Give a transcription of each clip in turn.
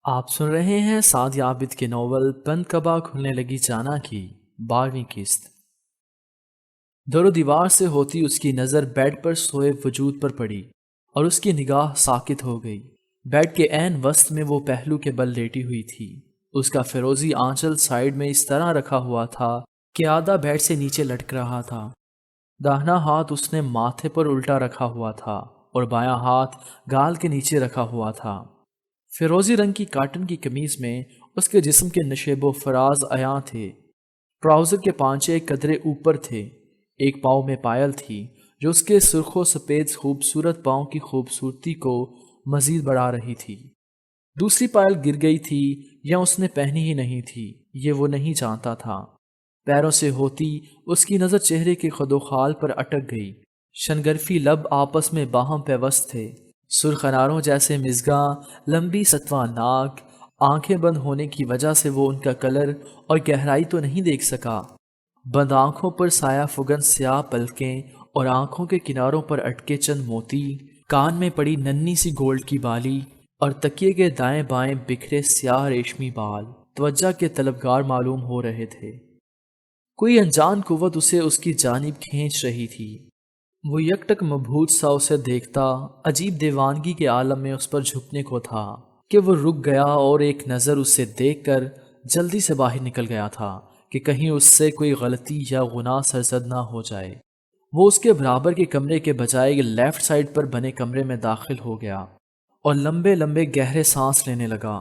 آپ سن رہے ہیں سعد عابد کے ناول بند کبا کھلنے لگی جانا کی 12ویں قسط۔ در و دیوار سے ہوتی اس کی نظر بیڈ پر سوئے وجود پر پڑی اور اس کی نگاہ ساکت ہو گئی۔ بیڈ کے عین وسط میں وہ پہلو کے بل لیٹی ہوئی تھی۔ اس کا فیروزی آنچل سائیڈ میں اس طرح رکھا ہوا تھا کہ آدھا بیڈ سے نیچے لٹک رہا تھا۔ داہنا ہاتھ اس نے ماتھے پر الٹا رکھا ہوا تھا اور بایاں ہاتھ گال کے نیچے رکھا ہوا تھا۔ فیروزی رنگ کی کاٹن کی قمیض میں اس کے جسم کے نشیب و فراز عیاں تھے۔ ٹراؤزر کے پانچے ایک قدرے اوپر تھے۔ ایک پاؤں میں پائل تھی جو اس کے سرخ و سفید خوبصورت پاؤں کی خوبصورتی کو مزید بڑھا رہی تھی۔ دوسری پائل گر گئی تھی یا اس نے پہنی ہی نہیں تھی، یہ وہ نہیں جانتا تھا۔ پیروں سے ہوتی اس کی نظر چہرے کے خد و خال پر اٹک گئی۔ شنگرفی لب آپس میں باہم پیوست تھے، سرخ اناروں جیسے مزگاں، لمبی ستواں ناک، آنکھیں بند ہونے کی وجہ سے وہ ان کا کلر اور گہرائی تو نہیں دیکھ سکا۔ بند آنکھوں پر سایہ فگن سیاہ پلکیں اور آنکھوں کے کناروں پر اٹکے چند موتی، کان میں پڑی ننھی سی گولڈ کی بالی اور تکیے کے دائیں بائیں بکھرے سیاہ ریشمی بال توجہ کے طلبگار معلوم ہو رہے تھے۔ کوئی انجان قوت اسے اس کی جانب کھینچ رہی تھی۔ وہ یکٹک مبہوت سا اسے دیکھتا، عجیب دیوانگی کے عالم میں اس پر جھکنے کو تھا کہ وہ رک گیا اور ایک نظر اسے دیکھ کر جلدی سے باہر نکل گیا تھا کہ کہیں اس سے کوئی غلطی یا گناہ سرزد نہ ہو جائے۔ وہ اس کے برابر کے کمرے کے بجائے لیفٹ سائڈ پر بنے کمرے میں داخل ہو گیا اور لمبے لمبے گہرے سانس لینے لگا۔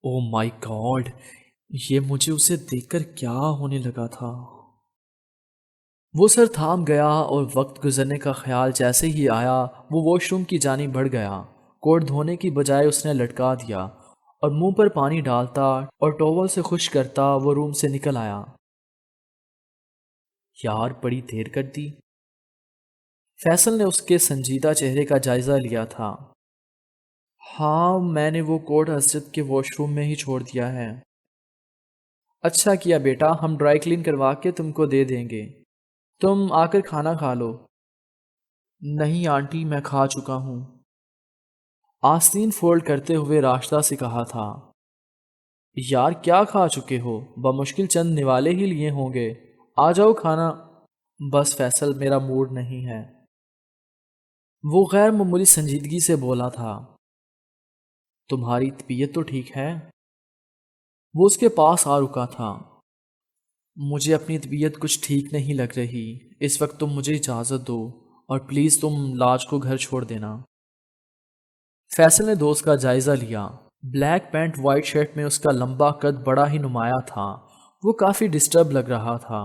او مائی گاڈ، یہ مجھے اسے دیکھ کر کیا ہونے لگا تھا۔ وہ سر تھام گیا اور وقت گزرنے کا خیال جیسے ہی آیا وہ واش روم کی جانب بڑھ گیا۔ کوٹ دھونے کی بجائے اس نے لٹکا دیا اور منہ پر پانی ڈالتا اور ٹاول سے خشک کرتا وہ روم سے نکل آیا۔ یار بڑی دیر کر دی۔ فیصل نے اس کے سنجیدہ چہرے کا جائزہ لیا تھا۔ ہاں، میں نے وہ کوٹ حضرت کے واش روم میں ہی چھوڑ دیا ہے۔ اچھا کیا بیٹا، ہم ڈرائی کلین کروا کے تم کو دے دیں گے۔ تم آ کر کھانا کھا لو۔ نہیں آنٹی، میں کھا چکا ہوں۔ آستین فولڈ کرتے ہوئے راشدہ سے کہا تھا۔ یار کیا کھا چکے ہو؟ بمشکل چند نوالے ہی لیے ہوں گے، آ جاؤ کھانا۔ بس فیصل، میرا موڈ نہیں ہے۔ وہ غیر معمولی سنجیدگی سے بولا تھا۔ تمہاری طبیعت تو ٹھیک ہے؟ وہ اس کے پاس آ رکا تھا۔ مجھے اپنی طبیعت کچھ ٹھیک نہیں لگ رہی، اس وقت تم مجھے اجازت دو اور پلیز تم لاج کو گھر چھوڑ دینا۔ فیصل نے دوست کا جائزہ لیا۔ بلیک پینٹ وائٹ شرٹ میں اس کا لمبا قد بڑا ہی نمایاں تھا۔ وہ کافی ڈسٹرب لگ رہا تھا۔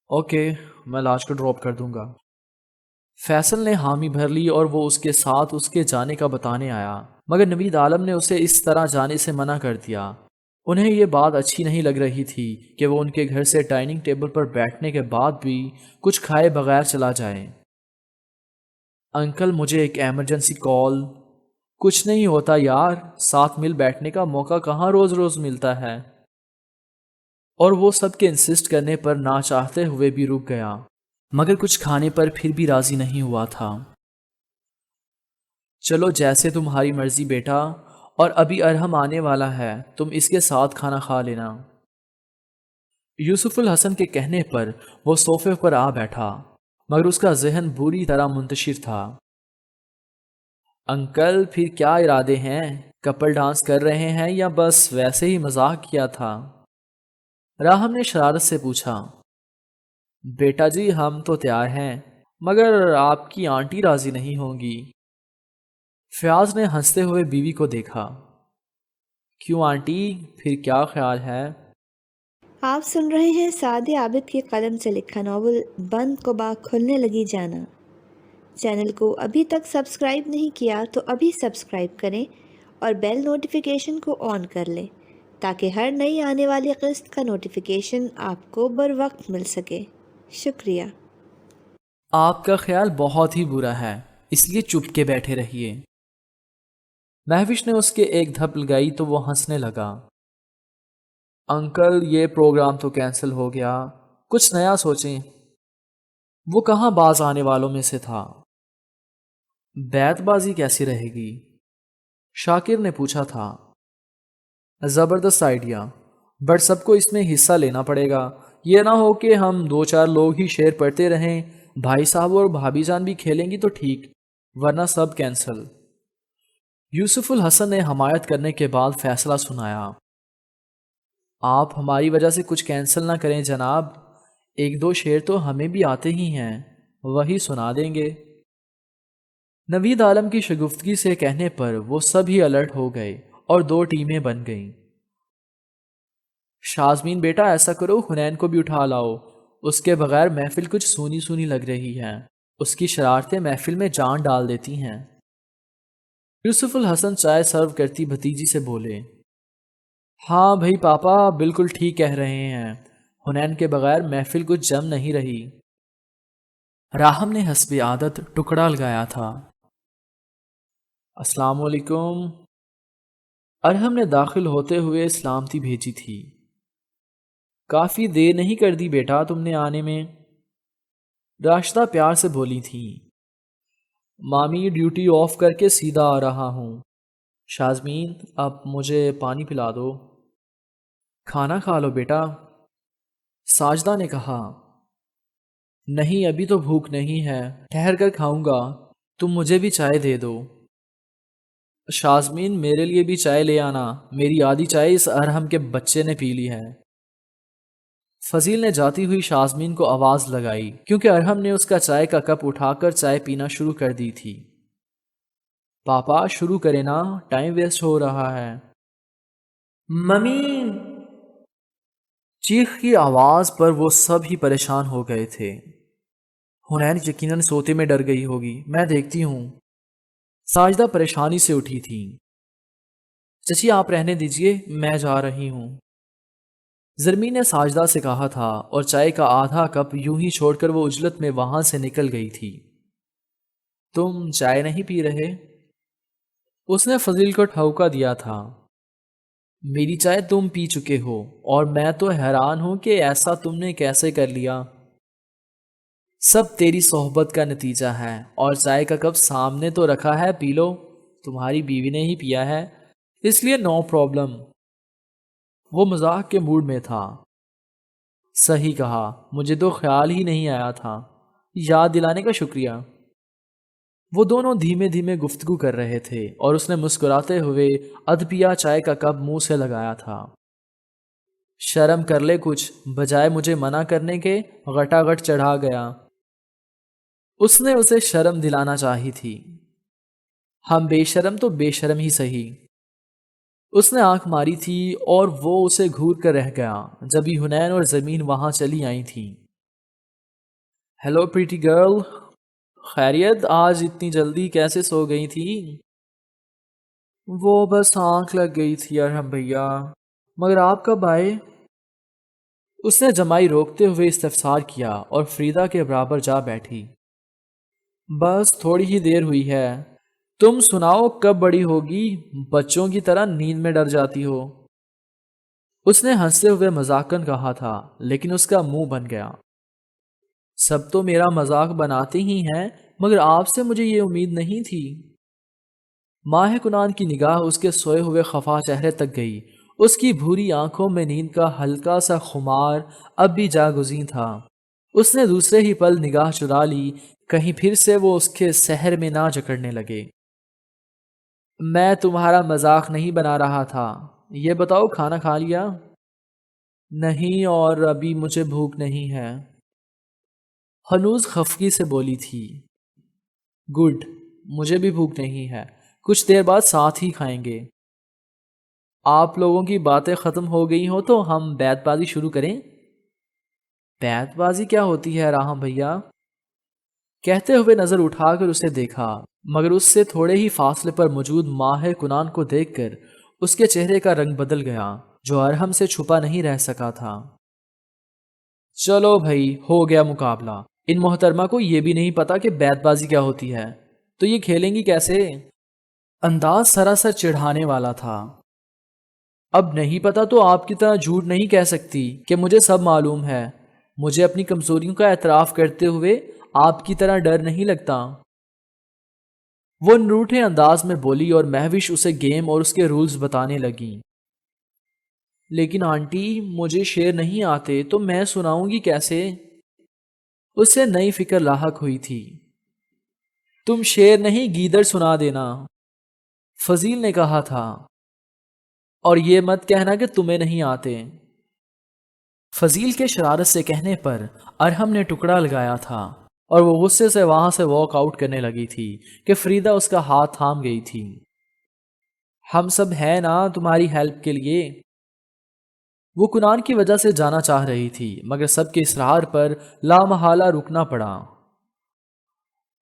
اوکے، میں لاج کو ڈراپ کر دوں گا۔ فیصل نے حامی بھر لی اور وہ اس کے ساتھ اس کے جانے کا بتانے آیا، مگر نوید عالم نے اسے اس طرح جانے سے منع کر دیا۔ انہیں یہ بات اچھی نہیں لگ رہی تھی کہ وہ ان کے گھر سے ڈائننگ ٹیبل پر بیٹھنے کے بعد بھی کچھ کھائے بغیر چلا جائے۔ انکل، مجھے ایک ایمرجنسی کال۔ کچھ نہیں ہوتا یار، ساتھ مل بیٹھنے کا موقع کہاں روز روز ملتا ہے۔ اور وہ سب کے انسسٹ کرنے پر نہ چاہتے ہوئے بھی رک گیا، مگر کچھ کھانے پر پھر بھی راضی نہیں ہوا تھا۔ چلو جیسے تمہاری مرضی بیٹا، اور ابھی ارحم آنے والا ہے، تم اس کے ساتھ کھانا کھا لینا۔ یوسف الحسن کے کہنے پر وہ صوفے پر آ بیٹھا، مگر اس کا ذہن بری طرح منتشر تھا۔ انکل، پھر کیا ارادے ہیں؟ کپل ڈانس کر رہے ہیں یا بس ویسے ہی مذاق کیا تھا؟ راہم نے شرارت سے پوچھا۔ بیٹا جی، ہم تو تیار ہیں، مگر آپ کی آنٹی راضی نہیں ہوں گی۔ فیاض نے ہنستے ہوئے بیوی کو دیکھا۔ کیوں آنٹی، پھر کیا خیال ہے؟ آپ سن رہے ہیں سعد عابد کی قلم سے لکھا ناول بند کبا کھلنے لگی جانا۔ چینل کو ابھی تک سبسکرائب نہیں کیا تو ابھی سبسکرائب کریں اور بیل نوٹیفیکیشن کو آن کر لیں تاکہ ہر نئی آنے والی قسط کا نوٹیفیکیشن آپ کو بر وقت مل سکے۔ شکریہ۔ آپ کا خیال بہت ہی برا ہے، اس لیے چپ کے بیٹھے رہیے۔ مہوش نے اس کے ایک دھپ لگائی تو وہ ہنسنے لگا۔ انکل، یہ پروگرام تو کینسل ہو گیا، کچھ نیا سوچیں۔ وہ کہاں باز آنے والوں میں سے تھا۔ بیت بازی کیسی رہے گی؟ شاکر نے پوچھا تھا۔ زبردست آئیڈیا، بٹ سب کو اس میں حصہ لینا پڑے گا، یہ نہ ہو کہ ہم 2-4 لوگ ہی شعر پڑھتے رہیں، بھائی صاحب اور بھابھی جان بھی کھیلیں گی تو ٹھیک، ورنہ سب کینسل۔ یوسف الحسن نے حمایت کرنے کے بعد فیصلہ سنایا۔ آپ ہماری وجہ سے کچھ کینسل نہ کریں جناب، 1-2 شعر تو ہمیں بھی آتے ہی ہیں، وہی سنا دیں گے۔ نوید عالم کی شگفتگی سے کہنے پر وہ سب ہی الرٹ ہو گئے اور 2 ٹیمیں بن گئیں۔ شازمین بیٹا ایسا کرو، حنین کو بھی اٹھا لاؤ، اس کے بغیر محفل کچھ سونی سونی لگ رہی ہے، اس کی شرارتیں محفل میں جان ڈال دیتی ہیں۔ یوسف الحسن چائے سرو کرتی بھتیجی سے بولے، ہاں بھائی پاپا بالکل ٹھیک کہہ رہے ہیں، حنین کے بغیر محفل کچھ جم نہیں رہی۔ راہم نے حسب عادت ٹکڑا لگایا تھا۔ السلام علیکم۔ ارحم نے داخل ہوتے ہوئے سلامتی بھیجی تھی۔ کافی دیر نہیں کر دی بیٹا تم نے آنے میں، راشدہ پیار سے بولی تھی۔ مامی ڈیوٹی آف کر کے سیدھا آ رہا ہوں، شازمین اب مجھے پانی پلا دو۔ کھانا کھا لو بیٹا، ساجدہ نے کہا۔ نہیں ابھی تو بھوک نہیں ہے، ٹھہر کر کھاؤں گا، تم مجھے بھی چائے دے دو۔ شازمین میرے لیے بھی چائے لے آنا، میری آدھی چائے اس ارحم کے بچے نے پی لی ہے۔ فضیل نے جاتی ہوئی شازمین کو آواز لگائی کیونکہ ارحم نے اس کا چائے کا کپ اٹھا کر چائے پینا شروع کر دی تھی۔ پاپا شروع کرے نا، ٹائم ویسٹ ہو رہا ہے۔ ممی! چیخ کی آواز پر وہ سب ہی پریشان ہو گئے تھے۔ حنین یقیناً سوتے میں ڈر گئی ہوگی، میں دیکھتی ہوں۔ ساجدہ پریشانی سے اٹھی تھی۔ چچی آپ رہنے دیجئے، میں جا رہی ہوں۔ زرمین نے ساجدہ سے کہا تھا اور چائے کا آدھا کپ یوں ہی چھوڑ کر وہ عجلت میں وہاں سے نکل گئی تھی۔ تم چائے نہیں پی رہے؟ اس نے فضیل کو ٹھوکا دیا تھا۔ میری چائے تم پی چکے ہو اور میں تو حیران ہوں کہ ایسا تم نے کیسے کر لیا۔ سب تیری صحبت کا نتیجہ ہے، اور چائے کا کپ سامنے تو رکھا ہے، پی لو، تمہاری بیوی نے ہی پیا ہے، اس لیے نو پرابلم۔ وہ مذاق کے موڈ میں تھا۔ صحیح کہا، مجھے تو خیال ہی نہیں آیا تھا، یاد دلانے کا شکریہ۔ وہ دونوں دھیمے دھیمے گفتگو کر رہے تھے اور اس نے مسکراتے ہوئے ادپیا چائے کا کپ منہ سے لگایا تھا۔ شرم کر لے کچھ، بجائے مجھے منع کرنے کے غٹا غٹ چڑھا گیا۔ اس نے اسے شرم دلانا چاہی تھی۔ ہم بے شرم تو بے شرم ہی سہی۔ اس نے آنکھ ماری تھی اور وہ اسے گھور کر رہ گیا جبھی حنین اور زمین وہاں چلی آئی تھیں۔ ہیلو پریٹی گرل، خیریت؟ آج اتنی جلدی کیسے سو گئی تھی؟ وہ بس آنکھ لگ گئی تھی ارحم بھیا، مگر آپ کب آئے؟ اس نے جمائی روکتے ہوئے استفسار کیا اور فریدہ کے برابر جا بیٹھی۔ بس تھوڑی ہی دیر ہوئی ہے، تم سناؤ کب بڑی ہوگی، بچوں کی طرح نیند میں ڈر جاتی ہو۔ اس نے ہنستے ہوئے مذاقن کہا تھا لیکن اس کا منہ بن گیا۔ سب تو میرا مذاق بناتے ہی ہیں مگر آپ سے مجھے یہ امید نہیں تھی۔ ماہ کنان کی نگاہ اس کے سوئے ہوئے خفا چہرے تک گئی، اس کی بھوری آنکھوں میں نیند کا ہلکا سا خمار اب بھی جاگزیں تھا۔ اس نے دوسرے ہی پل نگاہ چرا لی، کہیں پھر سے وہ اس کے سحر میں نہ جکڑنے لگے۔ میں تمہارا مذاق نہیں بنا رہا تھا، یہ بتاؤ کھانا کھا لیا؟ نہیں، اور ابھی مجھے بھوک نہیں ہے، ہنوز خفگی سے بولی تھی۔ گڈ، مجھے بھی بھوک نہیں ہے، کچھ دیر بعد ساتھ ہی کھائیں گے۔ آپ لوگوں کی باتیں ختم ہو گئی ہوں تو ہم بیت بازی شروع کریں؟ بیت بازی کیا ہوتی ہے راہم بھیا؟ کہتے ہوئے نظر اٹھا کر اسے دیکھا مگر اس سے تھوڑے ہی فاصلے پر موجود ماہ کنان کو دیکھ کر اس کے چہرے کا رنگ بدل گیا جو ارحم سے چھپا نہیں رہ سکا تھا۔ چلو بھائی، ہو گیا مقابلہ، ان محترمہ کو یہ بھی نہیں پتا کہ بیت بازی کیا ہوتی ہے، تو یہ کھیلیں گی کیسے؟ انداز سراسر چڑھانے والا تھا۔ اب نہیں پتا تو آپ کی طرح جھوٹ نہیں کہہ سکتی کہ مجھے سب معلوم ہے، مجھے اپنی کمزوریوں کا اعتراف کرتے ہوئے آپ کی طرح ڈر نہیں لگتا۔ وہ نروٹھے انداز میں بولی اور مہوش اسے گیم اور اس کے رولز بتانے لگی۔ لیکن آنٹی مجھے شعر نہیں آتے تو میں سناؤں گی کیسے؟ اسے نئی فکر لاحق ہوئی تھی۔ تم شعر نہیں گیدڑ سنا دینا، فضیل نے کہا تھا، اور یہ مت کہنا کہ تمہیں نہیں آتے۔ فضیل کے شرارت سے کہنے پر ارحم نے ٹکڑا لگایا تھا اور وہ غصے سے وہاں سے واک آؤٹ کرنے لگی تھی کہ فریدہ اس کا ہاتھ تھام گئی تھی۔ ہم سب ہیں نا تمہاری ہیلپ کے لیے۔ وہ کنان کی وجہ سے جانا چاہ رہی تھی مگر سب کے اصرار پر لامحالہ رکنا پڑا۔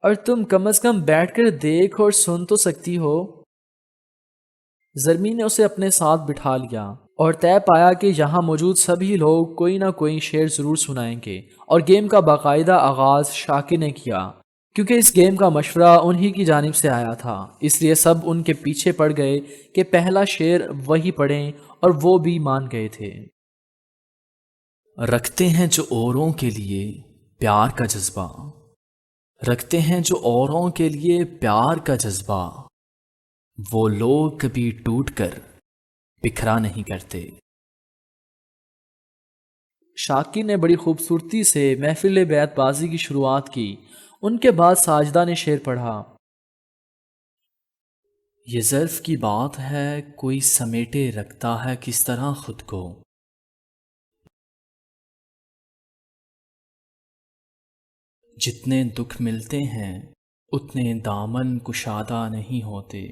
اور تم کم از کم بیٹھ کر دیکھ اور سن تو سکتی ہو۔ زرمین نے اسے اپنے ساتھ بٹھا لیا اور طے پایا کہ یہاں موجود سبھی لوگ کوئی نہ کوئی شعر ضرور سنائیں گے، اور گیم کا باقاعدہ آغاز شاکر نے کیا کیونکہ اس گیم کا مشورہ انہی کی جانب سے آیا تھا، اس لیے سب ان کے پیچھے پڑ گئے کہ پہلا شعر وہی پڑھیں، اور وہ بھی مان گئے تھے۔ رکھتے ہیں جو اوروں کے لیے پیار کا جذبہ، رکھتے ہیں جو اوروں کے لیے پیار کا جذبہ، وہ لوگ کبھی ٹوٹ کر بکھرا نہیں کرتے۔ شاکر نے بڑی خوبصورتی سے محفل بیعت بازی کی شروعات کی۔ ان کے بعد ساجدہ نے شعر پڑھا۔ یہ ظرف کی بات ہے کوئی سمیٹے رکھتا ہے کس طرح خود کو، جتنے دکھ ملتے ہیں اتنے دامن کشادہ نہیں ہوتے۔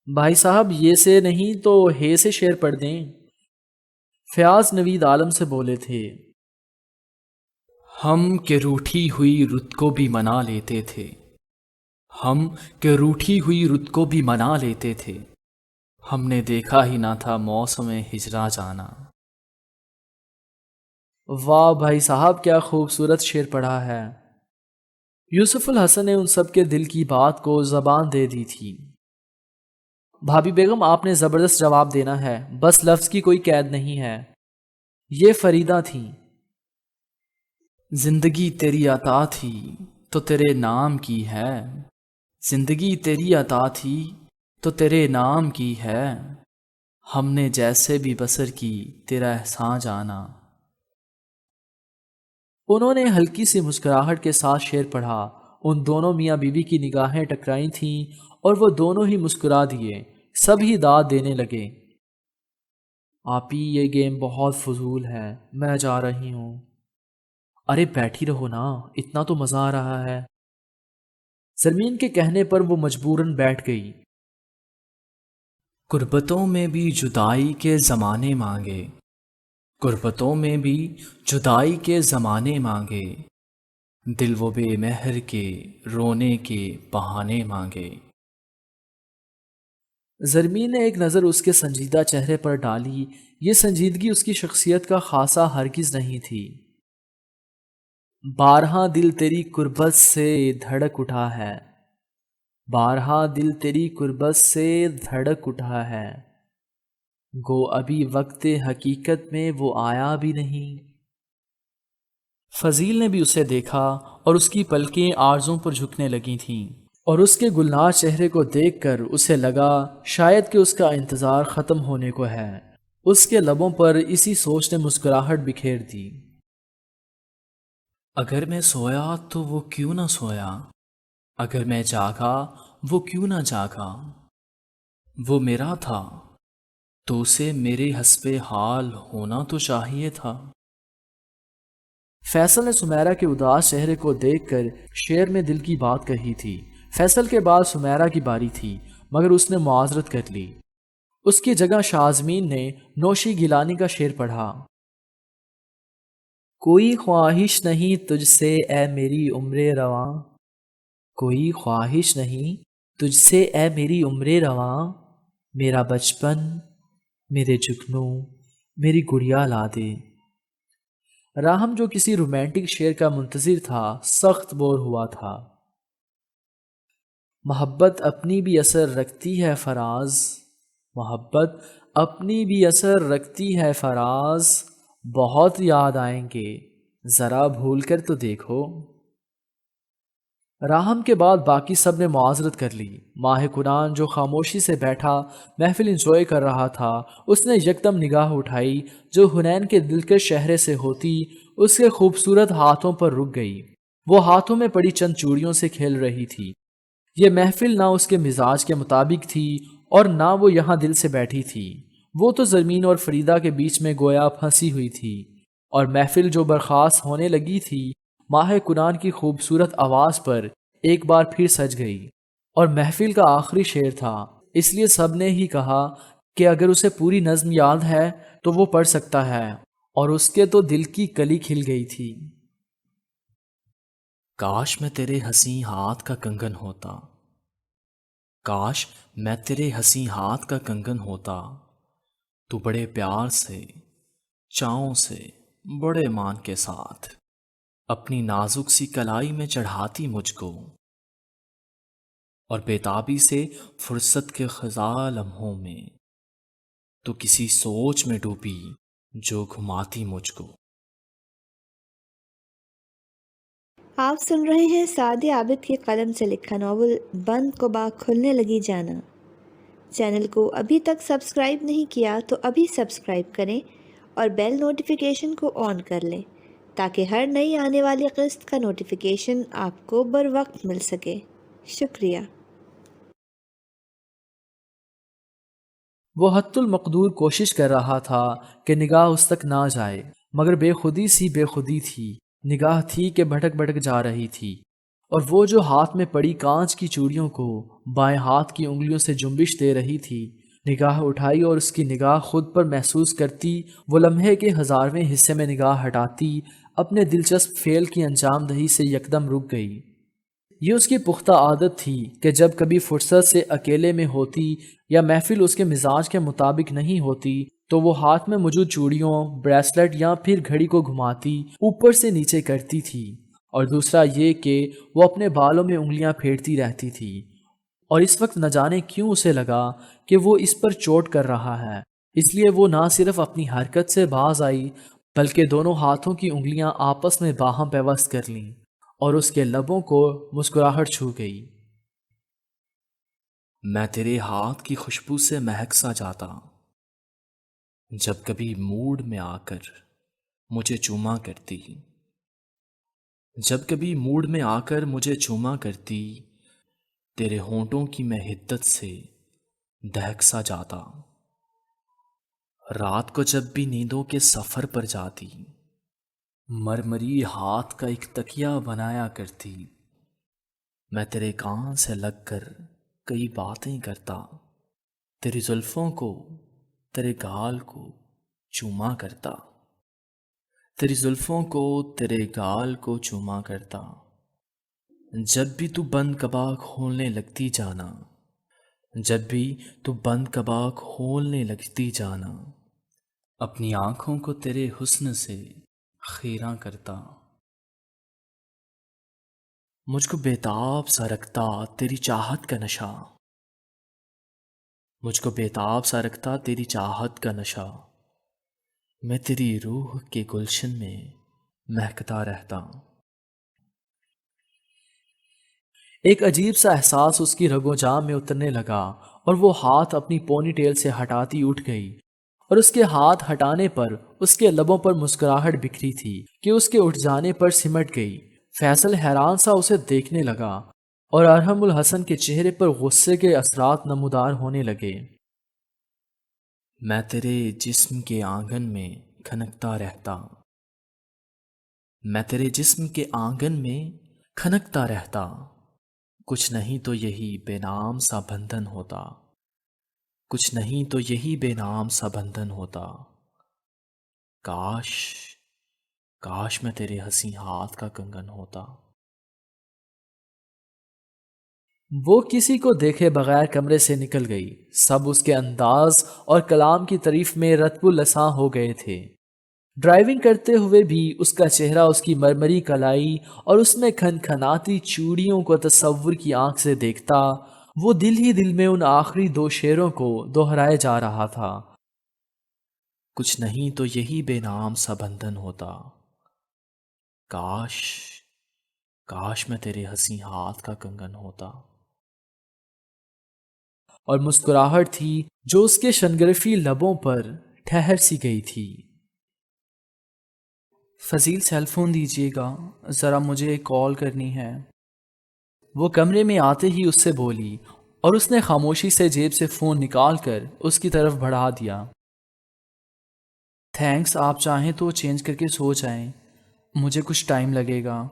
بھائی صاحب یہ سے نہیں تو ہے سے شعر پڑھ دیں، فیاض نوید عالم سے بولے تھے۔ ہم کہ روٹھی ہوئی رت کو بھی منا لیتے تھے، ہم کہ روٹھی ہوئی رت کو بھی منا لیتے تھے، ہم نے دیکھا ہی نہ تھا موسم ہجرا جانا۔ واہ بھائی صاحب کیا خوبصورت شعر پڑھا ہے۔ یوسف الحسن نے ان سب کے دل کی بات کو زبان دے دی تھی۔ بھابھی بیگم آپ نے زبردست جواب دینا ہے، بس لفظ کی کوئی قید نہیں ہے۔ یہ فریدہ تھی۔ زندگی تیری عطا تھی تو تیرے نام کی ہے، زندگی تیری عطا تھی تو تیرے نام کی ہے، ہم نے جیسے بھی بسر کی تیرا احسان جانا۔ انہوں نے ہلکی سی مسکراہٹ کے ساتھ شعر پڑھا۔ ان دونوں میاں بیوی کی نگاہیں ٹکرائی تھیں اور وہ دونوں ہی مسکرا دیے، سب ہی داد دینے لگے۔ آپی یہ گیم بہت فضول ہے، میں جا رہی ہوں۔ ارے بیٹھی رہو نا، اتنا تو مزہ آ رہا ہے۔ زرمین کے کہنے پر وہ مجبوراً بیٹھ گئی۔ غربتوں میں بھی جدائی کے زمانے مانگے، غربتوں میں بھی جدائی کے زمانے مانگے، دل وہ بے مہر کے رونے کے بہانے مانگے۔ زرمین نے ایک نظر اس کے سنجیدہ چہرے پر ڈالی۔ یہ سنجیدگی اس کی شخصیت کا خاصہ ہرگز نہیں تھی۔ بارہا دل تیری قربت سے دھڑک اٹھا ہے، بارہا دل تیری قربت سے دھڑک اٹھا ہے، گو ابھی وقت حقیقت میں وہ آیا بھی نہیں۔ فضیل نے بھی اسے دیکھا اور اس کی پلکیں آرزوں پر جھکنے لگی تھیں، اور اس کے گلنار چہرے کو دیکھ کر اسے لگا شاید کہ اس کا انتظار ختم ہونے کو ہے۔ اس کے لبوں پر اسی سوچ نے مسکراہٹ بکھیر دی۔ اگر میں سویا تو وہ کیوں نہ سویا، اگر میں جاگا وہ کیوں نہ جاگا، وہ میرا تھا تو اسے میرے حسب حال ہونا تو چاہیے تھا۔ فیصل نے سمیرہ کے اداس چہرے کو دیکھ کر شعر میں دل کی بات کہی تھی۔ فیصل کے بعد سمیرہ کی باری تھی مگر اس نے معاذرت کر لی۔ اس کی جگہ شازمین نے نوشی گیلانی کا شعر پڑھا۔ کوئی خواہش نہیں تجھ سے اے میری عمر رواں، کوئی خواہش نہیں تجھ سے اے میری عمر رواں، میرا بچپن میرے جگنوں میری گڑیا لا دے۔ راہم جو کسی رومانٹک شعر کا منتظر تھا سخت بور ہوا تھا۔ محبت اپنی بھی اثر رکھتی ہے فراز، محبت اپنی بھی اثر رکھتی ہے فراز، بہت یاد آئیں گے ذرا بھول کر تو دیکھو۔ راہم کے بعد باقی سب نے معاذرت کر لی۔ ماہ کنان جو خاموشی سے بیٹھا محفل انجوائے کر رہا تھا، اس نے یکدم نگاہ اٹھائی جو حنین کے دلکش چہرے سے ہوتی اس کے خوبصورت ہاتھوں پر رک گئی۔ وہ ہاتھوں میں پڑی چند چوڑیوں سے کھیل رہی تھی۔ یہ محفل نہ اس کے مزاج کے مطابق تھی اور نہ وہ یہاں دل سے بیٹھی تھی۔ وہ تو زمین اور فریدہ کے بیچ میں گویا پھنسی ہوئی تھی، اور محفل جو برخاست ہونے لگی تھی ماہ کنان کی خوبصورت آواز پر ایک بار پھر سج گئی۔ اور محفل کا آخری شعر تھا، اس لیے سب نے ہی کہا کہ اگر اسے پوری نظم یاد ہے تو وہ پڑھ سکتا ہے، اور اس کے تو دل کی کلی کھل گئی تھی۔ کاش میں تیرے حسین ہاتھ کا کنگن ہوتا، کاش میں تیرے حسین ہاتھ کا کنگن ہوتا، تو بڑے پیار سے چاؤں سے بڑے مان کے ساتھ اپنی نازک سی کلائی میں چڑھاتی مجھ کو، اور بےتابی سے فرصت کے خزاں لمحوں میں تو کسی سوچ میں ڈوبی جو گھماتی مجھ کو۔ آپ سن رہے ہیں سعدیہ عابد کی قلم سے لکھا ناول بند کو باغ کھلنے لگی جانا۔ چینل کو ابھی تک سبسکرائب نہیں کیا تو ابھی سبسکرائب کریں اور بیل نوٹیفیکیشن کو آن کر لیں تاکہ ہر نئی آنے والی قسط کا نوٹیفیکیشن آپ کو بروقت مل سکے۔ شکریہ۔ وہ حت المقدور کوشش کر رہا تھا کہ نگاہ اس تک نہ جائے، مگر بے خودی سی بے خودی تھی، نگاہ تھی کہ بھٹک بھٹک جا رہی تھی، اور وہ جو ہاتھ میں پڑی کانچ کی چوڑیوں کو بائیں ہاتھ کی انگلیوں سے جنبش دے رہی تھی، نگاہ اٹھائی اور اس کی نگاہ خود پر محسوس کرتی وہ لمحے کے 1000ویں حصے میں نگاہ ہٹاتی اپنے دلچسپ فعل کی انجام دہی سے یکدم رک گئی۔ یہ اس کی پختہ عادت تھی کہ جب کبھی فرصت سے اکیلے میں ہوتی یا محفل اس کے مزاج کے مطابق نہیں ہوتی تو وہ ہاتھ میں موجود چوڑیوں، بریسلٹ یا پھر گھڑی کو گھماتی اوپر سے نیچے کرتی تھی، اور دوسرا یہ کہ وہ اپنے بالوں میں انگلیاں پھیرتی رہتی تھی، اور اس وقت نہ جانے کیوں اسے لگا کہ وہ اس پر چوٹ کر رہا ہے، اس لیے وہ نہ صرف اپنی حرکت سے باز آئی بلکہ دونوں ہاتھوں کی انگلیاں آپس میں باہم پیوست کر لیں اور اس کے لبوں کو مسکراہٹ چھو گئی۔ میں تیرے ہاتھ کی خوشبو سے مہک سا جاتا، جب کبھی موڈ میں آ کر مجھے چوما کرتی، جب کبھی موڈ میں آ کر مجھے چوما کرتی، تیرے ہونٹوں کی میں حدت سے دہک سا جاتا، رات کو جب بھی نیندوں کے سفر پر جاتی، مرمری ہاتھ کا ایک تکیہ بنایا کرتی، میں تیرے کان سے لگ کر کئی باتیں کرتا، تیری زلفوں کو، تیرے گال کو چوما کرتا، تیری زلفوں کو، تیرے گال کو چوما کرتا، جب بھی تو بند کباغ کھولنے لگتی جانا، جب بھی تو بند کباغ کھولنے لگتی جانا، اپنی آنکھوں کو تیرے حسن سے خیراں کرتا، مجھ کو بےتاب سا رکھتا تیری چاہت کا نشہ، مجھ کو بےتاب سا رکھتا تیری چاہت کا نشہ، میں تیری روح کے گلشن میں مہکتا رہتا۔ ایک عجیب سا احساس اس کی رگو جام میں اترنے لگا اور وہ ہاتھ اپنی پونی ٹیل سے ہٹاتی اٹھ گئی، اور اس کے ہاتھ ہٹانے پر اس کے لبوں پر مسکراہٹ بکھری تھی کہ اس کے اٹھ جانے پر سمٹ گئی۔ فیصل حیران سا اسے دیکھنے لگا اور ارحم الحسن کے چہرے پر غصے کے اثرات نمودار ہونے لگے۔ میں تیرے جسم کے آنگن میں کھنکتا رہتا، میں تیرے جسم کے آنگن میں کھنکتا رہتا، کچھ نہیں تو یہی بے نام سا بندھن ہوتا، کچھ نہیں تو یہی بے نام سا بندھن ہوتا، کاش کاش میں تیرے حسین ہاتھ کا کنگن ہوتا۔ وہ کسی کو دیکھے بغیر کمرے سے نکل گئی، سب اس کے انداز اور کلام کی تعریف میں رتب الاساں ہو گئے تھے۔ ڈرائیونگ کرتے ہوئے بھی اس کا چہرہ اس کی مرمری کلائی اور اس میں کھنکھناتی چوڑیوں کو تصور کی آنکھ سے دیکھتا وہ دل ہی دل میں ان آخری 2 شعروں کو دہرائے جا رہا تھا، کچھ نہیں تو یہی بے نام سا بندھن ہوتا، کاش کاش میں تیرے حسین ہاتھ کا کنگن ہوتا۔ اور مسکراہٹ تھی جو اس کے شنگرفی لبوں پر ٹھہر سی گئی تھی۔ فضیل سیل فون دیجیے گا، ذرا مجھے ایک کال کرنی ہے۔ وہ کمرے میں آتے ہی اس سے بولی اور اس نے خاموشی سے جیب سے فون نکال کر اس کی طرف بڑھا دیا۔ تھینکس، آپ چاہیں تو چینج کر کے سو جائیں، مجھے کچھ ٹائم لگے گا۔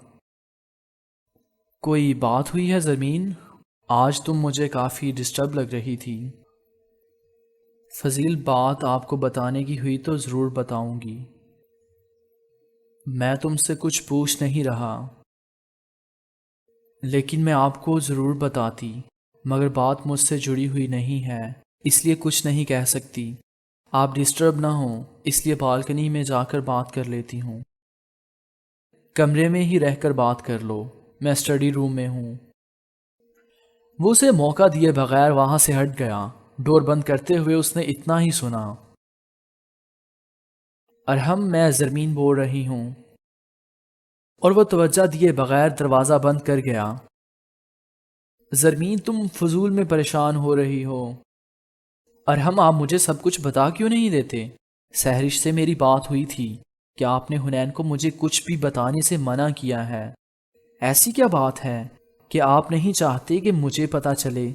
کوئی بات ہوئی ہے زمین؟ آج تم مجھے کافی ڈسٹرب لگ رہی تھی۔ فضیل، بات آپ کو بتانے کی ہوئی تو ضرور بتاؤں گی۔ میں تم سے کچھ پوچھ نہیں رہا، لیکن میں آپ کو ضرور بتاتی، مگر بات مجھ سے جڑی ہوئی نہیں ہے، اس لیے کچھ نہیں کہہ سکتی۔ آپ ڈسٹرب نہ ہوں، اس لیے بالکنی میں جا کر بات کر لیتی ہوں۔ کمرے میں ہی رہ کر بات کر لو، میں اسٹڈی روم میں ہوں۔ وہ اسے موقع دیے بغیر وہاں سے ہٹ گیا۔ ڈور بند کرتے ہوئے اس نے اتنا ہی سنا، ارحم، میں زرمین بول رہی ہوں، اور وہ توجہ دیے بغیر دروازہ بند کر گیا۔ زرمین، تم فضول میں پریشان ہو رہی ہو۔ ارحم، آپ مجھے سب کچھ بتا کیوں نہیں دیتے؟ سحرش سے میری بات ہوئی تھی کہ آپ نے حنین کو مجھے کچھ بھی بتانے سے منع کیا ہے۔ ایسی کیا بات ہے کہ آپ نہیں چاہتے کہ مجھے پتا چلے؟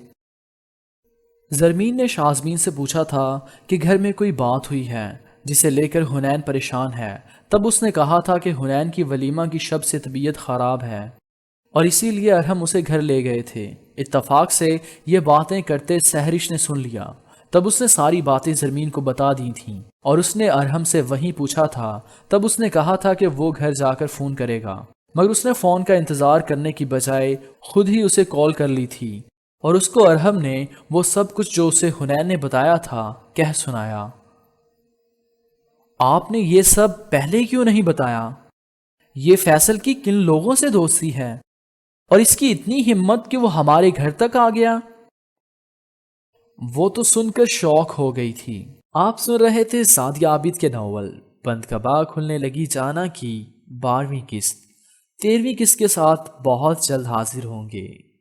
زرمین نے شازمین سے پوچھا تھا کہ گھر میں کوئی بات ہوئی ہے جسے لے کر حنین پریشان ہے۔ تب اس نے کہا تھا کہ حنین کی ولیمہ کی شب سے طبیعت خراب ہے اور اسی لیے ارحم اسے گھر لے گئے تھے۔ اتفاق سے یہ باتیں کرتے سحرش نے سن لیا۔ تب اس نے ساری باتیں زرمین کو بتا دی تھیں اور اس نے ارحم سے وہیں پوچھا تھا۔ تب اس نے کہا تھا کہ وہ گھر جا کر فون کرے گا، مگر اس نے فون کا انتظار کرنے کی بجائے خود ہی اسے کال کر لی تھی، اور اس کو ارحم نے وہ سب کچھ جو اسے حنین نے بتایا تھا کہہ سنایا۔ آپ نے یہ سب پہلے کیوں نہیں بتایا؟ یہ فیصل کی کن لوگوں سے دوستی ہے اور اس کی اتنی ہمت کہ وہ ہمارے گھر تک آ گیا؟ وہ تو سن کر شوق ہو گئی تھی۔ آپ سن رہے تھے سعدیہ عابد کے ناول بند کباغ کھلنے لگی جانا کی 12ویں قسط۔ 13ویں قسط کے ساتھ بہت جلد حاضر ہوں گے۔